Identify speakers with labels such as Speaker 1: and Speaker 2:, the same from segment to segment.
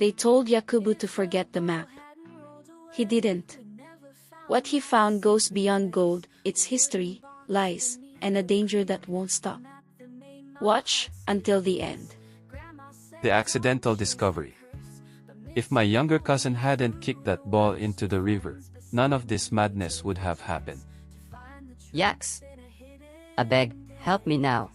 Speaker 1: They told Yakubu to forget the map. He didn't. What he found goes beyond gold, its history, lies, and a danger that won't stop. Watch until the end.
Speaker 2: The accidental discovery. If my younger cousin hadn't kicked that ball into the river, none of this madness would have happened.
Speaker 3: Yaks! Abeg, help me now.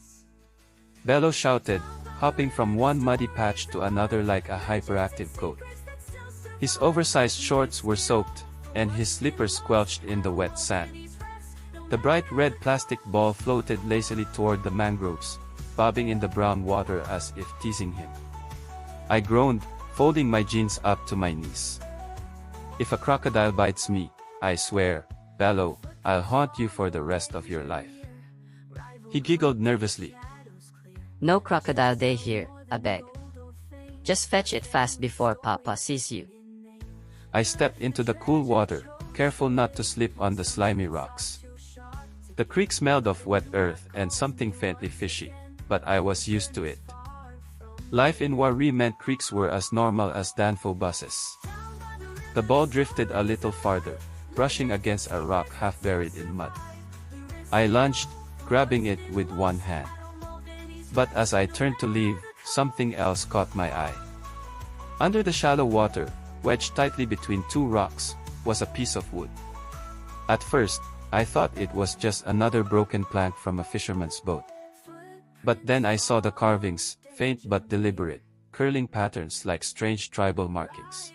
Speaker 2: Bello shouted, hopping from one muddy patch to another like a hyperactive goat. His oversized shorts were soaked, and his slippers squelched in the wet sand. The bright red plastic ball floated lazily toward the mangroves, bobbing in the brown water as if teasing him. I groaned, folding my jeans up to my knees. If a crocodile bites me, I swear, Bello, I'll haunt you for the rest of your life. He giggled nervously.
Speaker 3: No crocodile day here, abeg. Just fetch it fast before Papa sees you.
Speaker 2: I stepped into the cool water, careful not to slip on the slimy rocks. The creek smelled of wet earth and something faintly fishy, but I was used to it. Life in Wari meant creeks were as normal as Danfo buses. The ball drifted a little farther, brushing against a rock half buried in mud. I lunged, grabbing it with one hand. But as I turned to leave, something else caught my eye. Under the shallow water, wedged tightly between two rocks, was a piece of wood. At first, I thought it was just another broken plank from a fisherman's boat. But then I saw the carvings, faint but deliberate, curling patterns like strange tribal markings.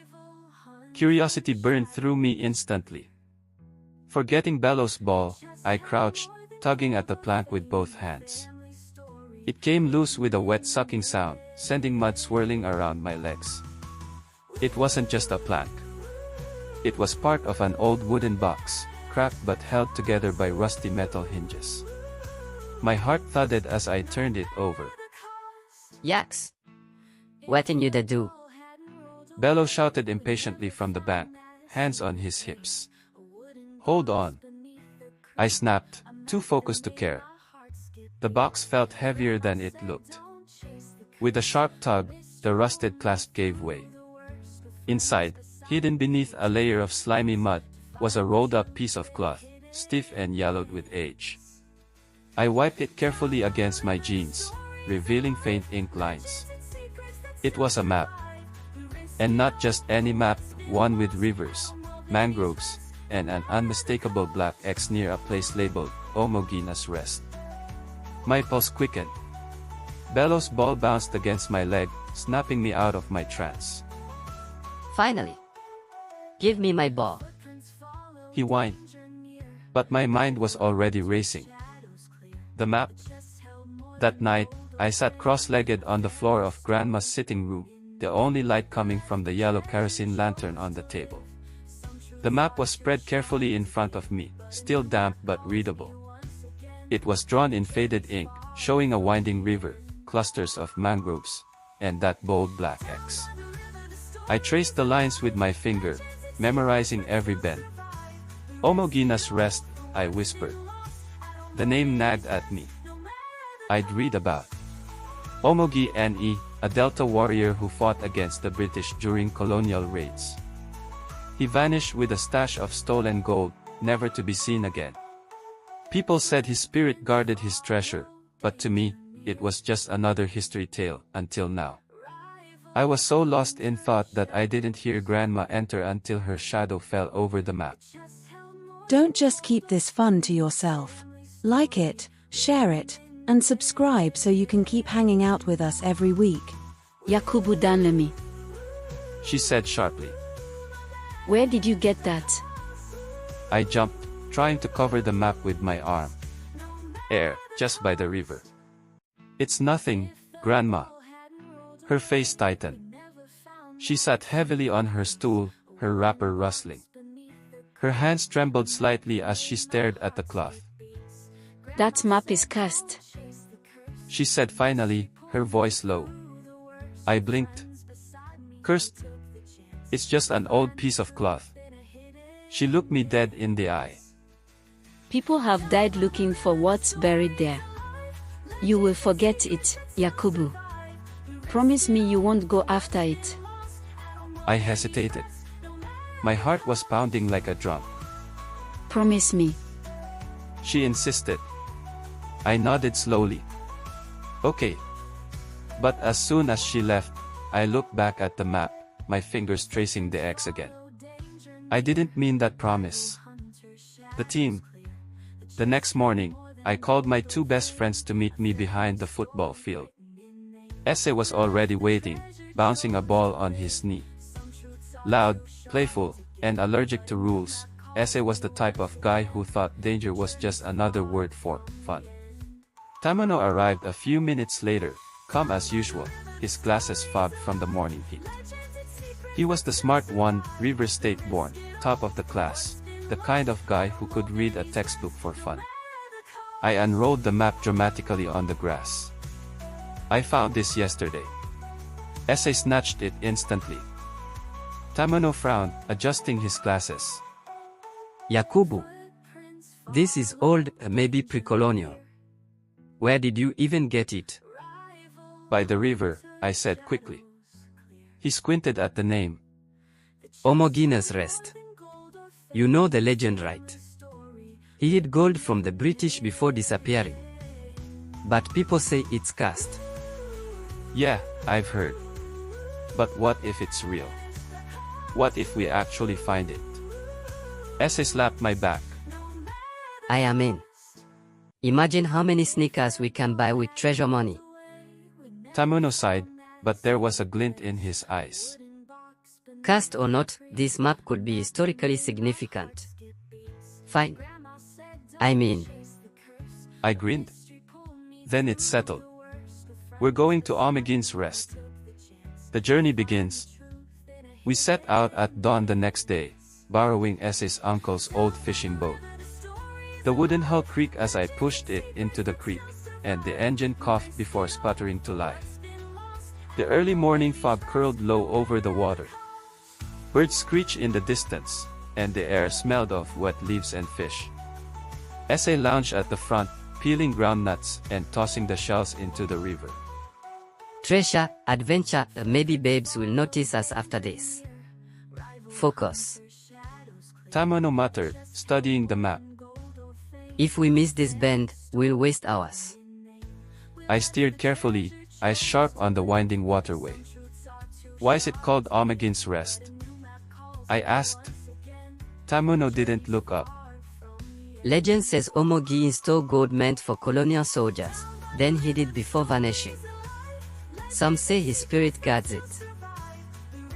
Speaker 2: Curiosity burned through me instantly. Forgetting Bello's ball, I crouched, tugging at the plank with both hands. It came loose with a wet sucking sound, sending mud swirling around my legs. It wasn't just a plank. It was part of an old wooden box, cracked but held together by rusty metal hinges. My heart thudded as I turned it over.
Speaker 3: Yaks! Wetting you the do.
Speaker 2: Bello shouted impatiently from the bank, hands on his hips. Hold on. I snapped, too focused to care. The box felt heavier than it looked. With a sharp tug, the rusted clasp gave way. Inside, hidden beneath a layer of slimy mud, was a rolled-up piece of cloth, stiff and yellowed with age. I wiped it carefully against my jeans, revealing faint ink lines. It was a map. And not just any map, one with rivers, mangroves, and an unmistakable black X near a place labeled Ọmọghene's Rest. My pulse quickened. Bello's ball bounced against my leg, snapping me out of my trance.
Speaker 3: Finally. Give me my ball.
Speaker 2: He whined. But my mind was already racing. The map? That night, I sat cross-legged on the floor of Grandma's sitting room, the only light coming from the yellow kerosene lantern on the table. The map was spread carefully in front of me, still damp but readable. It was drawn in faded ink, showing a winding river, clusters of mangroves, and that bold black X. I traced the lines with my finger, memorizing every bend. Ọmọghene's Rest, I whispered. The name nagged at me. I'd read about Ọmọghene, a Delta warrior who fought against the British during colonial raids. He vanished with a stash of stolen gold, never to be seen again. People said his spirit guarded his treasure, but to me, it was just another history tale, until now. I was so lost in thought that I didn't hear Grandma enter until her shadow fell over the map.
Speaker 4: Don't just keep this fun to yourself. Like it, share it, and subscribe so you can keep hanging out with us every week.
Speaker 1: Yakubu Danlemi.
Speaker 2: She said sharply.
Speaker 1: Where did you get that?
Speaker 2: I jumped, trying to cover the map with my arm. Just by the river. It's nothing, Grandma. Her face tightened. She sat heavily on her stool, her wrapper rustling. Her hands trembled slightly as she stared at the cloth.
Speaker 1: That map is cursed,
Speaker 2: she said finally, her voice low. I blinked. Cursed? It's just an old piece of cloth. She looked me dead in the eye.
Speaker 1: People have died looking for what's buried there. You will forget it, Yakubu. Promise me you won't go after it.
Speaker 2: I hesitated. My heart was pounding like a drum.
Speaker 1: Promise me.
Speaker 2: She insisted. I nodded slowly. Okay. But as soon as she left, I looked back at the map, my fingers tracing the X again. I didn't mean that promise. The team. The next morning, I called my two best friends to meet me behind the football field. Ese was already waiting, bouncing a ball on his knee. Loud, playful, and allergic to rules, Ese was the type of guy who thought danger was just another word for fun. Tamuno arrived a few minutes later, calm as usual, his glasses fogged from the morning heat. He was the smart one, River State born, top of the class, the kind of guy who could read a textbook for fun. I unrolled the map dramatically on the grass. I found this yesterday. Ese snatched it instantly. Tamuno frowned, adjusting his glasses.
Speaker 3: Yakubu. This is old, maybe pre-colonial. Where did you even get it?
Speaker 2: By the river, I said quickly. He squinted at the name.
Speaker 3: Ọmọghene's Rest. You know the legend, right? He hid gold from the British before disappearing. But people say it's cursed.
Speaker 2: Yeah, I've heard. But what if it's real? What if we actually find it? Ese slapped my back.
Speaker 3: I am in. Imagine how many sneakers we can buy with treasure money.
Speaker 2: Tamuno sighed, but there was a glint in his eyes.
Speaker 3: Cursed or not, this map could be historically significant. Fine.
Speaker 2: I grinned. Then it's settled. We're going to Ọmọghene's Rest. The journey begins. We set out at dawn the next day, borrowing Ese's uncle's old fishing boat. The wooden hull creaked as I pushed it into the creek, and the engine coughed before sputtering to life. The early morning fog curled low over the water. Birds screeched in the distance, and the air smelled of wet leaves and fish. Ese lounged at the front, peeling groundnuts and tossing the shells into the river.
Speaker 3: Treasure, adventure, maybe babes will notice us after this. Focus.
Speaker 2: Tamuno muttered, studying the map.
Speaker 3: If we miss this bend, we'll waste hours.
Speaker 2: I steered carefully, eyes sharp on the winding waterway. Why is it called Ọmọghene's Rest? I asked. Tamuno didn't look up.
Speaker 3: Legend says Ọmọghene stole gold meant for colonial soldiers, then hid it before vanishing. Some say his spirit guards it.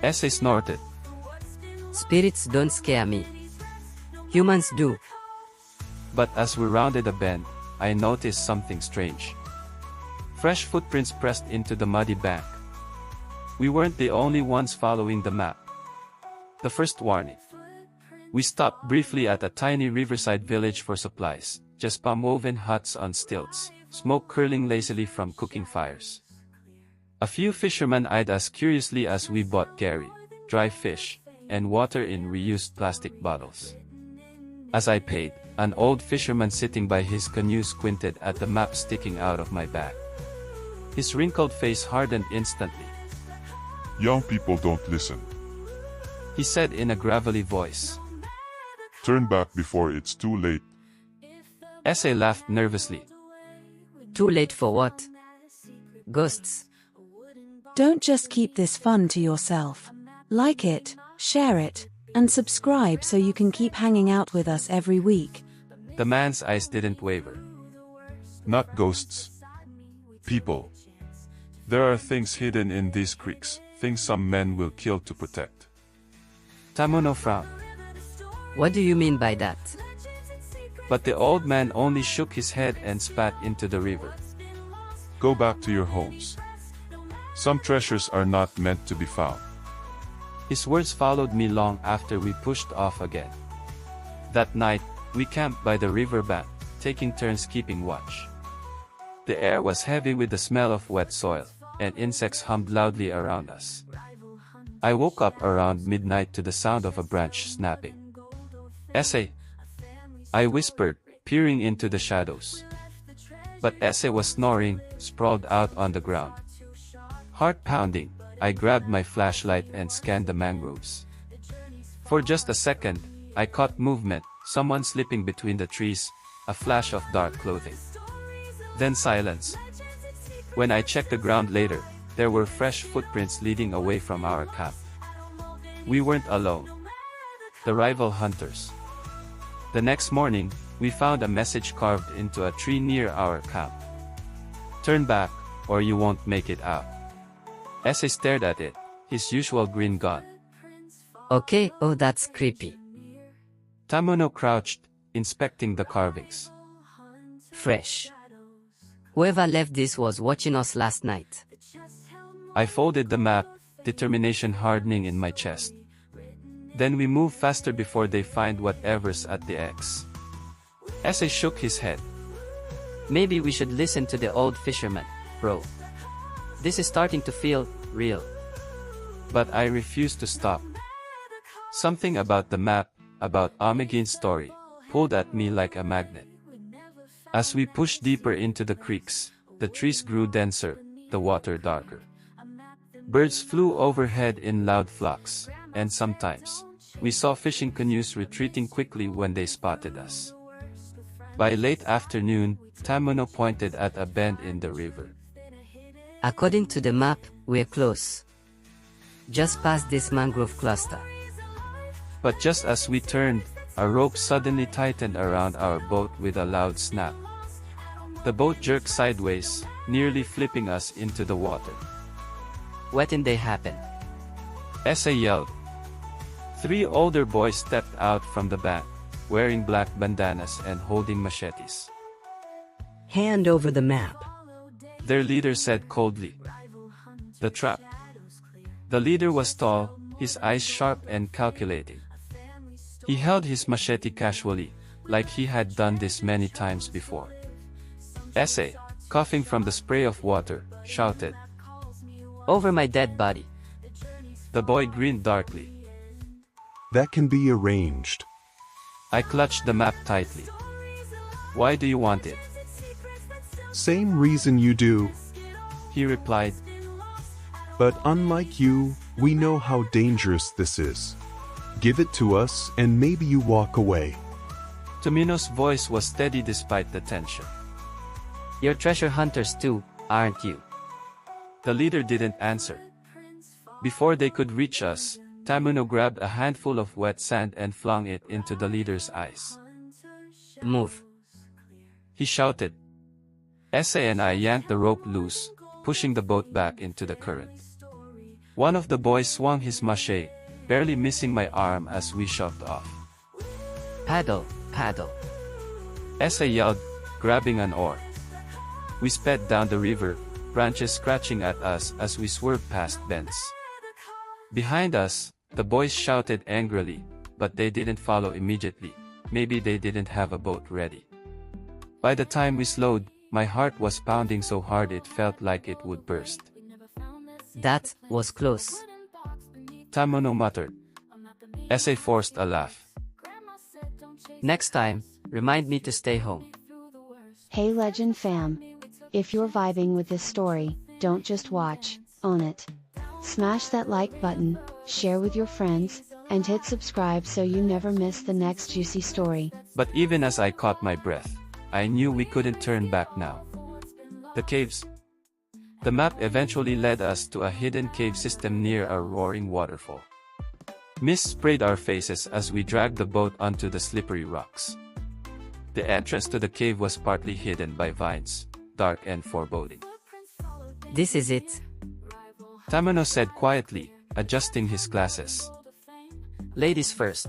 Speaker 2: Ese snorted.
Speaker 3: Spirits don't scare me. Humans do.
Speaker 2: But as we rounded a bend, I noticed something strange. Fresh footprints pressed into the muddy bank. We weren't the only ones following the map. The first warning. We stopped briefly at a tiny riverside village for supplies, just palm-woven huts on stilts, smoke curling lazily from cooking fires. A few fishermen eyed us curiously as we bought curry, dry fish, and water in reused plastic bottles. As I paid, an old fisherman sitting by his canoe squinted at the map sticking out of my bag. His wrinkled face hardened instantly.
Speaker 5: Young people don't listen.
Speaker 2: He said in a gravelly voice.
Speaker 5: Turn back before it's too late.
Speaker 2: Ese laughed nervously.
Speaker 3: Too late for what? Ghosts.
Speaker 4: Don't just keep this fun to yourself. Like it, share it, and subscribe so you can keep hanging out with us every week.
Speaker 2: The man's eyes didn't waver.
Speaker 5: Not ghosts. People. There are things hidden in these creeks, things some men will kill to protect.
Speaker 2: Tamuno frowned.
Speaker 3: What do you mean by that?
Speaker 2: But the old man only shook his head and spat into the river.
Speaker 5: Go back to your homes. Some treasures are not meant to be found.
Speaker 2: His words followed me long after we pushed off again. That night, we camped by the riverbank, taking turns keeping watch. The air was heavy with the smell of wet soil, and insects hummed loudly around us. I woke up around midnight to the sound of a branch snapping. Ese, I whispered, peering into the shadows. But Ese was snoring, sprawled out on the ground. Heart pounding, I grabbed my flashlight and scanned the mangroves. For just a second, I caught movement, someone slipping between the trees, a flash of dark clothing. Then silence. When I checked the ground later, there were fresh footprints leading away from our camp. We weren't alone. The rival hunters. The next morning, we found a message carved into a tree near our camp. "Turn back, or you won't make it out." Ese stared at it, his usual grin gone.
Speaker 3: Okay, oh that's creepy.
Speaker 2: Tamuno crouched, inspecting the carvings.
Speaker 3: Fresh. Whoever left this was watching us last night.
Speaker 2: I folded the map, determination hardening in my chest. Then we move faster before they find whatever's at the X. Ese shook his head.
Speaker 3: Maybe we should listen to the old fisherman, bro. This is starting to feel real.
Speaker 2: But I refused to stop. Something about the map, about Ọmọghene's story, pulled at me like a magnet. As we pushed deeper into the creeks, the trees grew denser, the water darker. Birds flew overhead in loud flocks, and sometimes, we saw fishing canoes retreating quickly when they spotted us. By late afternoon, Tamuno pointed at a bend in the river.
Speaker 3: According to the map, we're close. Just past this mangrove cluster.
Speaker 2: But just as we turned, a rope suddenly tightened around our boat with a loud snap. The boat jerked sideways, nearly flipping us into the water.
Speaker 3: What did they happen?
Speaker 2: Ese yelled. 3 older boys stepped out from the bank, wearing black bandanas and holding machetes.
Speaker 3: Hand over the map.
Speaker 2: Their leader said coldly. The trap. The leader was tall, his eyes sharp and calculating. He held his machete casually, like he had done this many times before. Ese, coughing from the spray of water, shouted.
Speaker 3: Over my dead body.
Speaker 2: The boy grinned darkly.
Speaker 6: That can be arranged.
Speaker 2: I clutched the map tightly. Why do you want it?
Speaker 6: Same reason you do.
Speaker 2: He replied.
Speaker 6: But unlike you, we know how dangerous this is. Give it to us and maybe you walk away.
Speaker 2: Tamuno's voice was steady despite the tension.
Speaker 3: You're treasure hunters too, aren't you?
Speaker 2: The leader didn't answer. Before they could reach us, Tamuno grabbed a handful of wet sand and flung it into the leader's eyes.
Speaker 3: Move.
Speaker 2: He shouted. Ese and I yanked the rope loose, pushing the boat back into the current. One of the boys swung his machete, barely missing my arm as we shoved off.
Speaker 3: Paddle, paddle.
Speaker 2: Ese yelled, grabbing an oar. We sped down the river, branches scratching at us as we swerved past bends. Behind us, the boys shouted angrily, but they didn't follow immediately. Maybe they didn't have a boat ready. By the time we slowed, my heart was pounding so hard it felt like it would burst.
Speaker 3: That was close.
Speaker 2: Tamuno muttered. Ese forced a laugh.
Speaker 3: Next time, remind me to stay home.
Speaker 4: Hey Legend fam! If you're vibing with this story, don't just watch, own it. Smash that like button, share with your friends, and hit subscribe so you never miss the next juicy story.
Speaker 2: But even as I caught my breath, I knew we couldn't turn back now. The caves. The map eventually led us to a hidden cave system near a roaring waterfall. Mist sprayed our faces as we dragged the boat onto the slippery rocks. The entrance to the cave was partly hidden by vines, dark and foreboding.
Speaker 3: This is it.
Speaker 2: Tamuno said quietly, adjusting his glasses.
Speaker 3: Ladies first.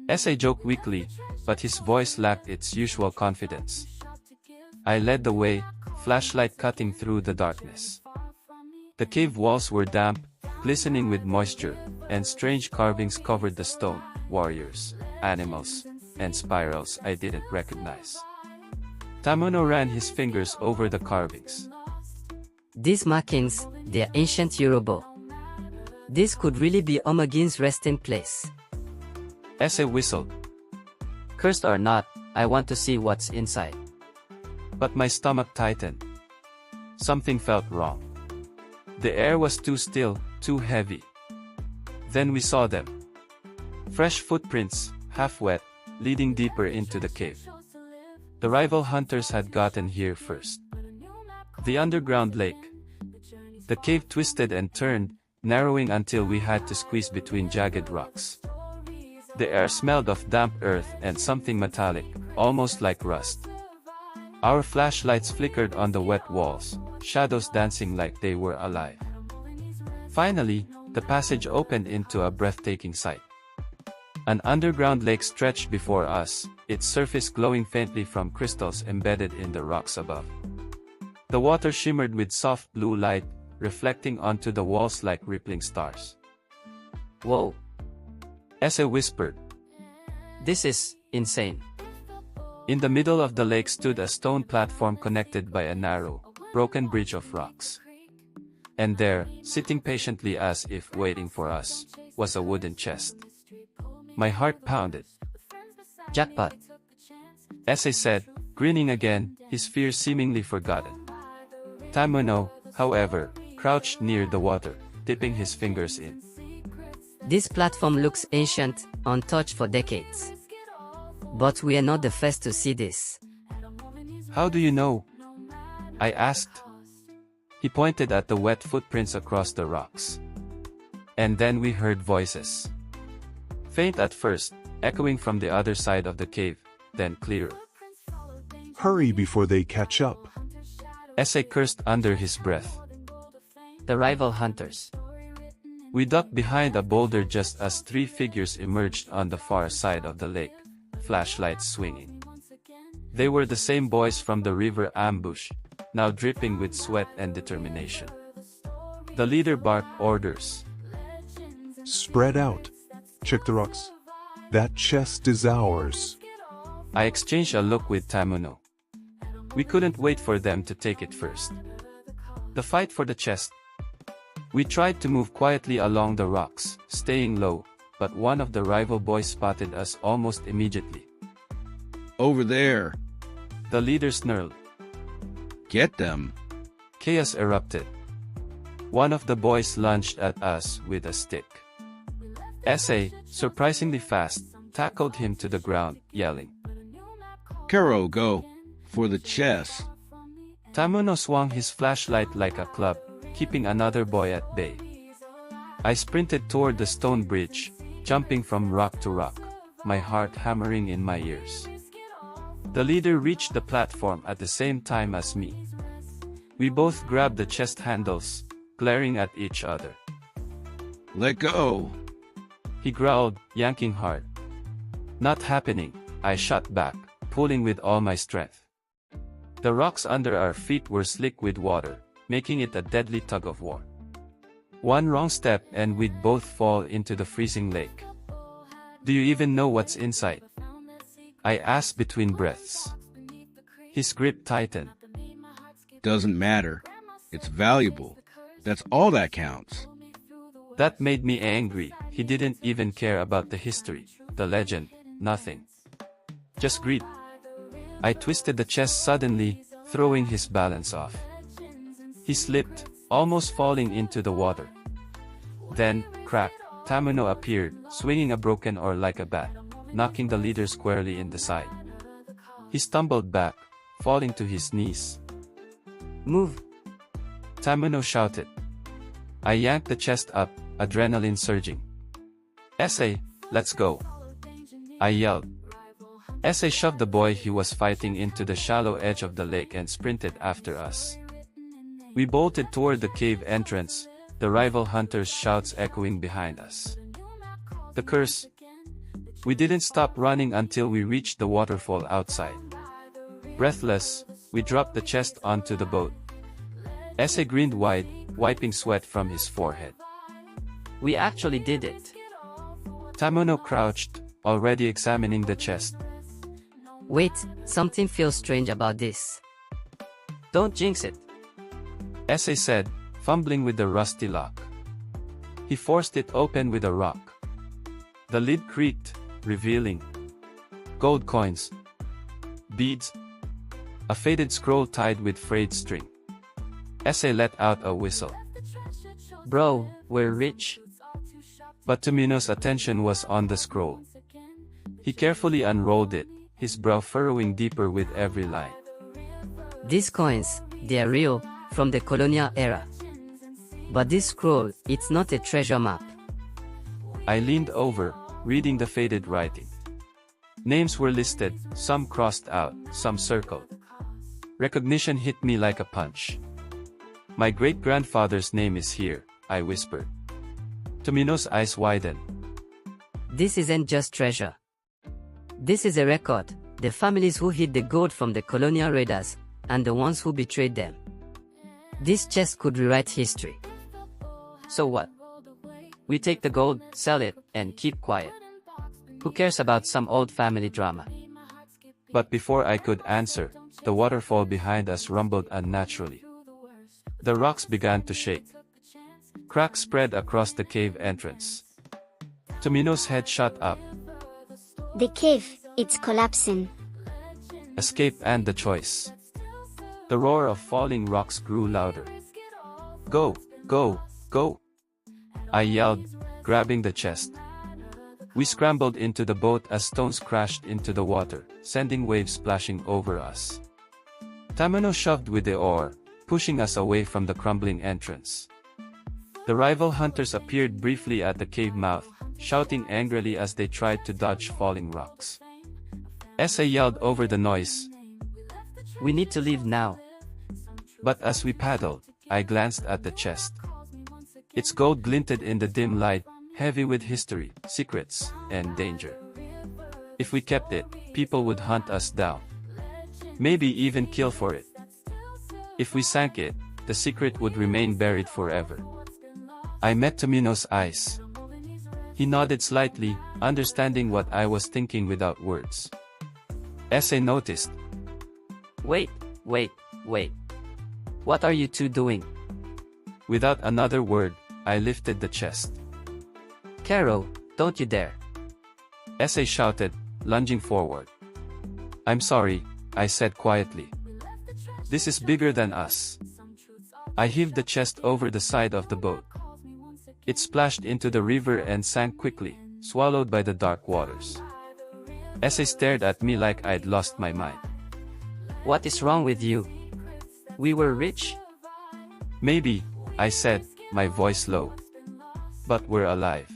Speaker 2: Ese joked weakly, but his voice lacked its usual confidence. I led the way, flashlight cutting through the darkness. The cave walls were damp, glistening with moisture, and strange carvings covered the stone, warriors, animals, and spirals I didn't recognize. Tamuno ran his fingers over the carvings.
Speaker 3: These markings, they're ancient Yoruba. This could really be Ọmọghene's resting place.
Speaker 2: Ese whistled.
Speaker 3: Cursed or not, I want to see what's inside.
Speaker 2: But my stomach tightened. Something felt wrong. The air was too still, too heavy. Then we saw them. Fresh footprints, half wet, leading deeper into the cave. The rival hunters had gotten here first. The underground lake. The cave twisted and turned, narrowing until we had to squeeze between jagged rocks. The air smelled of damp earth and something metallic, almost like rust. Our flashlights flickered on the wet walls, shadows dancing like they were alive. Finally, the passage opened into a breathtaking sight. An underground lake stretched before us, its surface glowing faintly from crystals embedded in the rocks above. The water shimmered with soft blue light, reflecting onto the walls like rippling stars.
Speaker 3: Whoa.
Speaker 2: Ese whispered.
Speaker 3: This is insane.
Speaker 2: In the middle of the lake stood a stone platform connected by a narrow, broken bridge of rocks. And there, sitting patiently as if waiting for us, was a wooden chest. My heart pounded.
Speaker 3: Jackpot.
Speaker 2: Ese said, grinning again, his fear seemingly forgotten. Tamuno, however, crouched near the water, dipping his fingers in.
Speaker 3: This platform looks ancient, untouched for decades. But we are not the first to see this.
Speaker 2: How do you know? I asked. He pointed at the wet footprints across the rocks. And then we heard voices. Faint at first, echoing from the other side of the cave, then clearer.
Speaker 6: Hurry before they catch up.
Speaker 2: Ese cursed under his breath.
Speaker 3: The rival hunters.
Speaker 2: We ducked behind a boulder just as three figures emerged on the far side of the lake, flashlights swinging. They were the same boys from the river ambush, now dripping with sweat and determination. The leader barked orders.
Speaker 6: Spread out. Check the rocks. That chest is ours.
Speaker 2: I exchanged a look with Tamuno. We couldn't wait for them to take it first. The fight for the chest. We tried to move quietly along the rocks, staying low, but one of the rival boys spotted us almost immediately.
Speaker 7: Over there.
Speaker 2: The leader snarled.
Speaker 7: Get them.
Speaker 2: Chaos erupted. One of the boys lunged at us with a stick. Ese, surprisingly fast, tackled him to the ground, yelling.
Speaker 7: Karo, go. For the chest.
Speaker 2: Tamuno swung his flashlight like a club, keeping another boy at bay. I sprinted toward the stone bridge, jumping from rock to rock, my heart hammering in my ears. The leader reached the platform at the same time as me. We both grabbed the chest handles, glaring at each other.
Speaker 7: Let go.
Speaker 2: He growled, yanking hard. Not happening, I shot back, pulling with all my strength. The rocks under our feet were slick with water, making it a deadly tug of war. One wrong step and we'd both fall into the freezing lake. Do you even know what's inside? I asked between breaths. His grip tightened.
Speaker 7: Doesn't matter. It's valuable. That's all that counts.
Speaker 2: That made me angry. He didn't even care about the history, the legend, nothing. Just greed. I twisted the chest suddenly, throwing his balance off. He slipped, almost falling into the water. Then, crack, Tamuno appeared, swinging a broken oar like a bat, knocking the leader squarely in the side. He stumbled back, falling to his knees.
Speaker 3: Move.
Speaker 2: Tamuno shouted. I yanked the chest up, adrenaline surging. Ese, let's go. I yelled. Ese shoved the boy he was fighting into the shallow edge of the lake and sprinted after us. We bolted toward the cave entrance, the rival hunters' shouts echoing behind us. The curse. We didn't stop running until we reached the waterfall outside. Breathless, we dropped the chest onto the boat. Ese grinned wide, wiping sweat from his forehead.
Speaker 3: We actually did it.
Speaker 2: Tamuno crouched, already examining the chest.
Speaker 3: Wait, something feels strange about this. Don't jinx it.
Speaker 2: Ese said, fumbling with the rusty lock. He forced it open with a rock. The lid creaked, revealing gold coins, beads, a faded scroll tied with frayed string. Ese let out a whistle.
Speaker 3: Bro, we're rich.
Speaker 2: But Tamuno's attention was on the scroll. He carefully unrolled it, his brow furrowing deeper with every line.
Speaker 3: These coins, they are real, from the colonial era. But this scroll, it's not a treasure map.
Speaker 2: I leaned over, reading the faded writing. Names were listed, some crossed out, some circled. Recognition hit me like a punch. My great-grandfather's name is here, I whispered. Tamuno's eyes widened.
Speaker 3: This isn't just treasure. This is a record, the families who hid the gold from the colonial raiders, and the ones who betrayed them. This chest could rewrite history.
Speaker 2: So what? We take the gold, sell it, and keep quiet. Who cares about some old family drama? But before I could answer, the waterfall behind us rumbled unnaturally. The rocks began to shake. Cracks spread across the cave entrance. Tamuno's head shot up.
Speaker 8: The cave, it's collapsing.
Speaker 2: Escape and the choice. The roar of falling rocks grew louder. Go, go, go! I yelled, grabbing the chest. We scrambled into the boat as stones crashed into the water, sending waves splashing over us. Tamuno shoved with the oar, pushing us away from the crumbling entrance. The rival hunters appeared briefly at the cave mouth, shouting angrily as they tried to dodge falling rocks. Ese yelled over the noise.
Speaker 3: We need to leave now.
Speaker 2: But as we paddled, I glanced at the chest. Its gold glinted in the dim light, heavy with history, secrets, and danger. If we kept it, people would hunt us down. Maybe even kill for it. If we sank it, the secret would remain buried forever. I met Tamuno's eyes. He nodded slightly, understanding what I was thinking without words. Ese noticed.
Speaker 3: Wait. What are you two doing?
Speaker 2: Without another word, I lifted the chest.
Speaker 3: Karo, don't you dare.
Speaker 2: Ese shouted, lunging forward. I'm sorry, I said quietly. This is bigger than us. I heaved the chest over the side of the boat. It splashed into the river and sank quickly, swallowed by the dark waters. Ese stared at me like I'd lost my mind.
Speaker 3: What is wrong with you? We were rich.
Speaker 2: Maybe, I said, my voice low. But we're alive.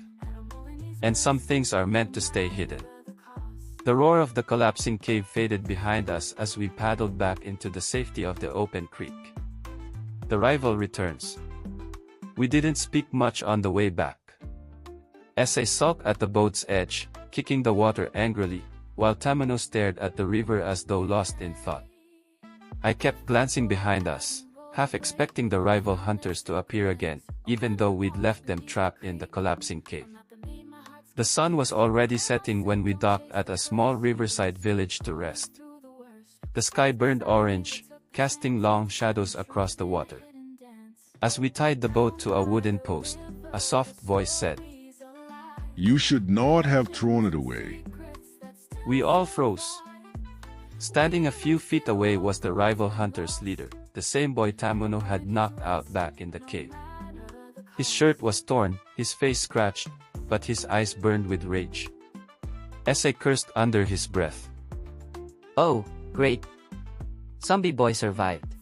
Speaker 2: And some things are meant to stay hidden. The roar of the collapsing cave faded behind us as we paddled back into the safety of the open creek. The rival returns. We didn't speak much on the way back. Ese sulked at the boat's edge, kicking the water angrily, while Tamuno stared at the river as though lost in thought. I kept glancing behind us, half expecting the rival hunters to appear again, even though we'd left them trapped in the collapsing cave. The sun was already setting when we docked at a small riverside village to rest. The sky burned orange, casting long shadows across the water. As we tied the boat to a wooden post, a soft voice said,
Speaker 9: "You should not have thrown it away."
Speaker 2: We all froze. Standing a few feet away was the rival hunter's leader, the same boy Tamuno had knocked out back in the cave. His shirt was torn, his face scratched, but his eyes burned with rage. Ese cursed under his breath.
Speaker 3: Oh, great. Zombie boy survived.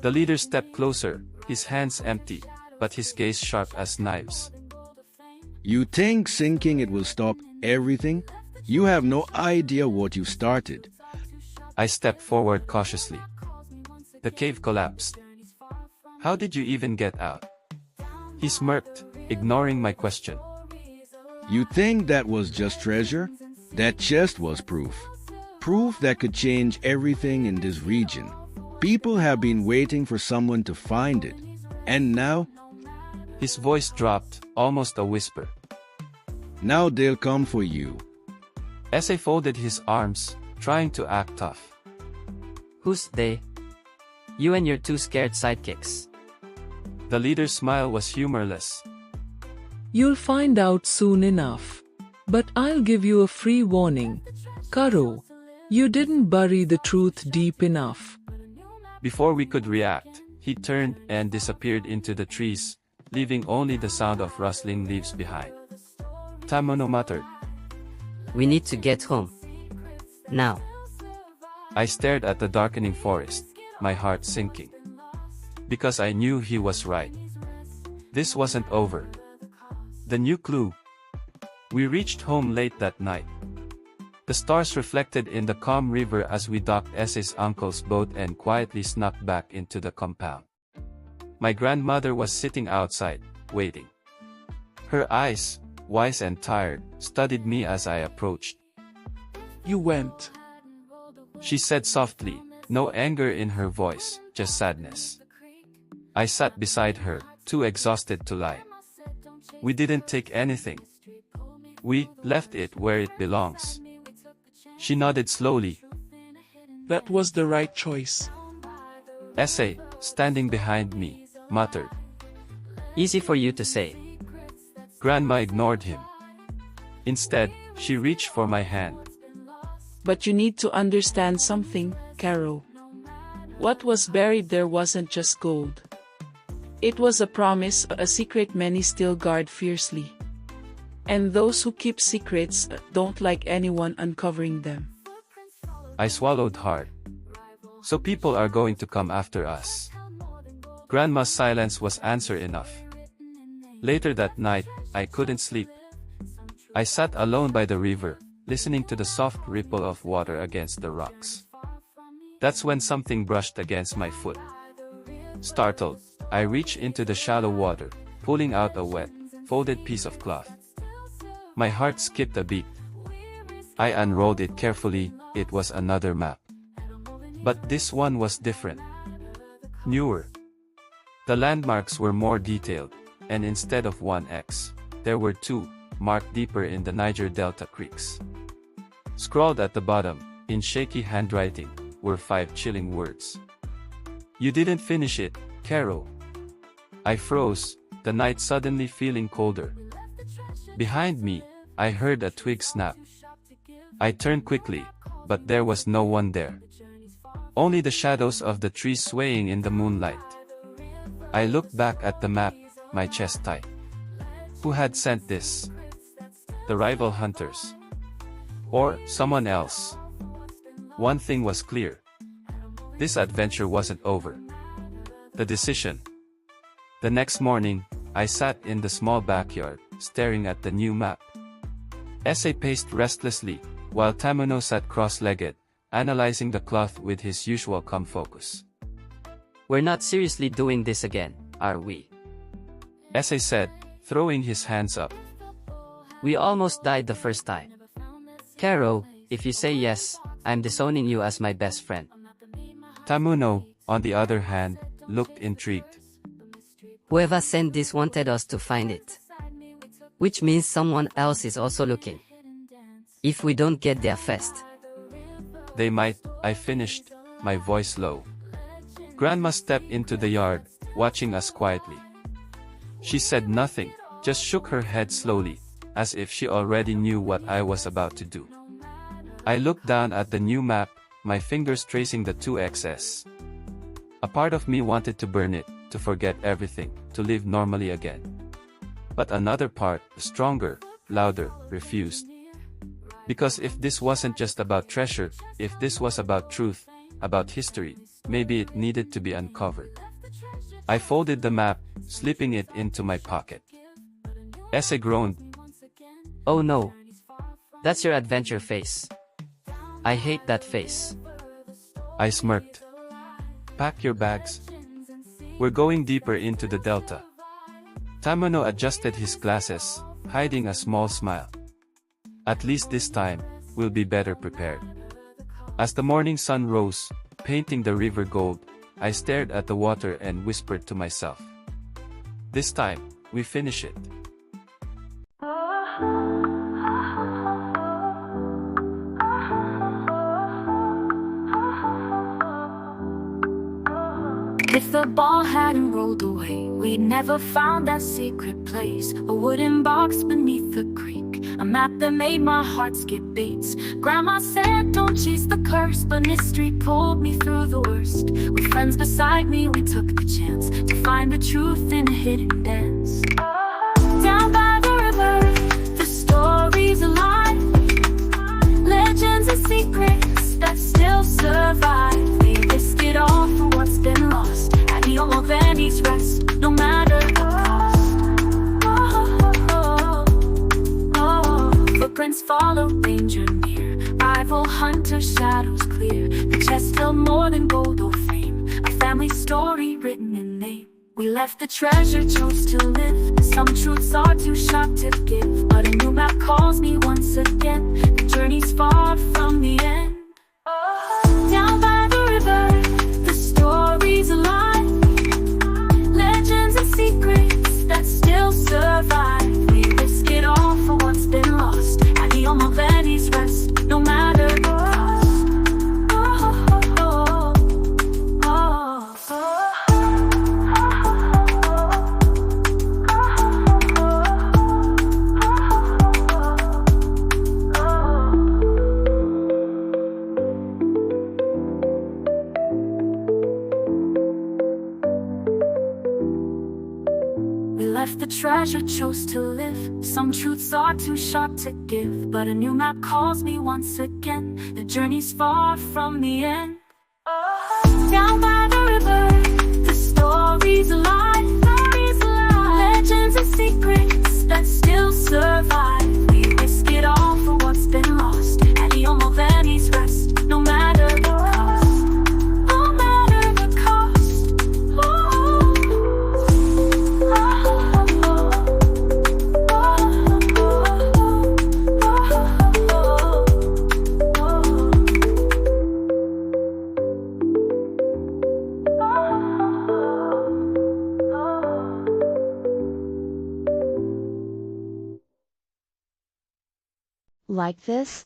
Speaker 2: The leader stepped closer, his hands empty, but his gaze sharp as knives.
Speaker 7: You think sinking it will stop everything? You have no idea what you started.
Speaker 2: I stepped forward cautiously. The cave collapsed. How did you even get out? He smirked, ignoring my question.
Speaker 7: You think that was just treasure? That chest was proof. Proof that could change everything in this region. People have been waiting for someone to find it. And now?
Speaker 2: His voice dropped, almost a whisper.
Speaker 7: Now they'll come for you.
Speaker 2: Ese folded his arms, trying to act tough.
Speaker 3: Who's they? You and your two scared sidekicks.
Speaker 2: The leader's smile was humorless.
Speaker 10: You'll find out soon enough. But I'll give you a free warning. Karo, you didn't bury the truth deep enough.
Speaker 2: Before we could react, he turned and disappeared into the trees, leaving only the sound of rustling leaves behind. Tamuno muttered.
Speaker 3: We need to get home. Now.
Speaker 2: I stared at the darkening forest, my heart sinking. Because I knew he was right. This wasn't over. The new clue. We reached home late that night. The stars reflected in the calm river as we docked Ese's uncle's boat and quietly snuck back into the compound. My grandmother was sitting outside, waiting. Her eyes, wise and tired, studied me as I approached.
Speaker 11: You went,
Speaker 2: she said softly, no anger in her voice, just sadness. I sat beside her, too exhausted to lie. We didn't take anything. We left it where it belongs. She nodded slowly.
Speaker 11: That was the right choice.
Speaker 2: Ese, standing behind me, muttered.
Speaker 3: Easy for you to say.
Speaker 2: Grandma ignored him. Instead, she reached for my hand.
Speaker 11: But you need to understand something, Karo. What was buried there wasn't just gold. It was a promise, a secret many still guard fiercely. And those who keep secrets don't like anyone uncovering them.
Speaker 2: I swallowed hard. So people are going to come after us. Grandma's silence was answer enough. Later that night, I couldn't sleep. I sat alone by the river, listening to the soft ripple of water against the rocks. That's when something brushed against my foot. Startled, I reached into the shallow water, pulling out a wet, folded piece of cloth. My heart skipped a beat. I unrolled it carefully. It was another map. But this one was different. Newer. The landmarks were more detailed, and instead of one X, there were two, marked deeper in the Niger Delta creeks. Scrawled at the bottom, in shaky handwriting, were 5 chilling words. You didn't finish it, Karo. I froze, the night suddenly feeling colder. Behind me, I heard a twig snap. I turned quickly, but there was no one there. Only the shadows of the trees swaying in the moonlight. I looked back at the map, my chest tight. Who had sent this? The rival hunters. Or someone else. One thing was clear. This adventure wasn't over. The decision. The next morning, I sat in the small backyard, staring at the new map. Ese paced restlessly, while Tamuno sat cross-legged, analyzing the cloth with his usual calm focus.
Speaker 3: We're not seriously doing this again, are we?
Speaker 2: Ese said, throwing his hands up.
Speaker 3: We almost died the first time. Karo, if you say yes, I'm disowning you as my best friend.
Speaker 2: Tamuno, on the other hand, looked intrigued.
Speaker 3: Whoever sent this wanted us to find it. Which means someone else is also looking. If we don't get there first.
Speaker 2: They might, I finished, my voice low. Grandma stepped into the yard, watching us quietly. She said nothing, just shook her head slowly, as if she already knew what I was about to do. I looked down at the new map, my fingers tracing the 2XS. A part of me wanted to burn it, to forget everything, to live normally again. But another part, stronger, louder, refused. Because if this wasn't just about treasure, if this was about truth, about history, maybe it needed to be uncovered. I folded the map, slipping it into my pocket. Ese groaned.
Speaker 3: Oh no. That's your adventure face. I hate that face.
Speaker 2: I smirked. Pack your bags. We're going deeper into the delta. Tamuno adjusted his glasses, hiding a small smile. At least this time, we'll be better prepared. As the morning sun rose, painting the river gold, I stared at the water and whispered to myself. This time, we finish it.
Speaker 12: If the ball hadn't rolled away, we'd never found that secret place. A wooden box beneath the creek, a map that made my heart skip beats. Grandma said don't chase the curse, but mystery pulled me through the worst. With friends beside me, we took the chance to find the truth in a hidden dance. footprints follow danger near. Rival hunter shadows clear. The chest held more than gold or fame. A family story written in name. We left the treasure, chose to live. Some truths are too sharp to give, but a new map calls me once again. The journey's far from the end. Down by the river, the story's alive. Legends and secrets that still survive. We risk it all for what's been lost. At the Ọmọghene's rest, no matter the cost. The treasure, chose to live. Some truths are too sharp to give, but a new map calls me once again. The journey's far from the end. Down by the river, the story's alive. Legends and secrets that still survive. We risk it all for what's been lost. At the Ọmọghene's rest, no matter the cost. No matter the cost.
Speaker 4: Like this?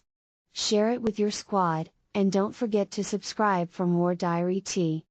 Speaker 4: Share it with your squad, and don't forget to subscribe for more Diary Tea.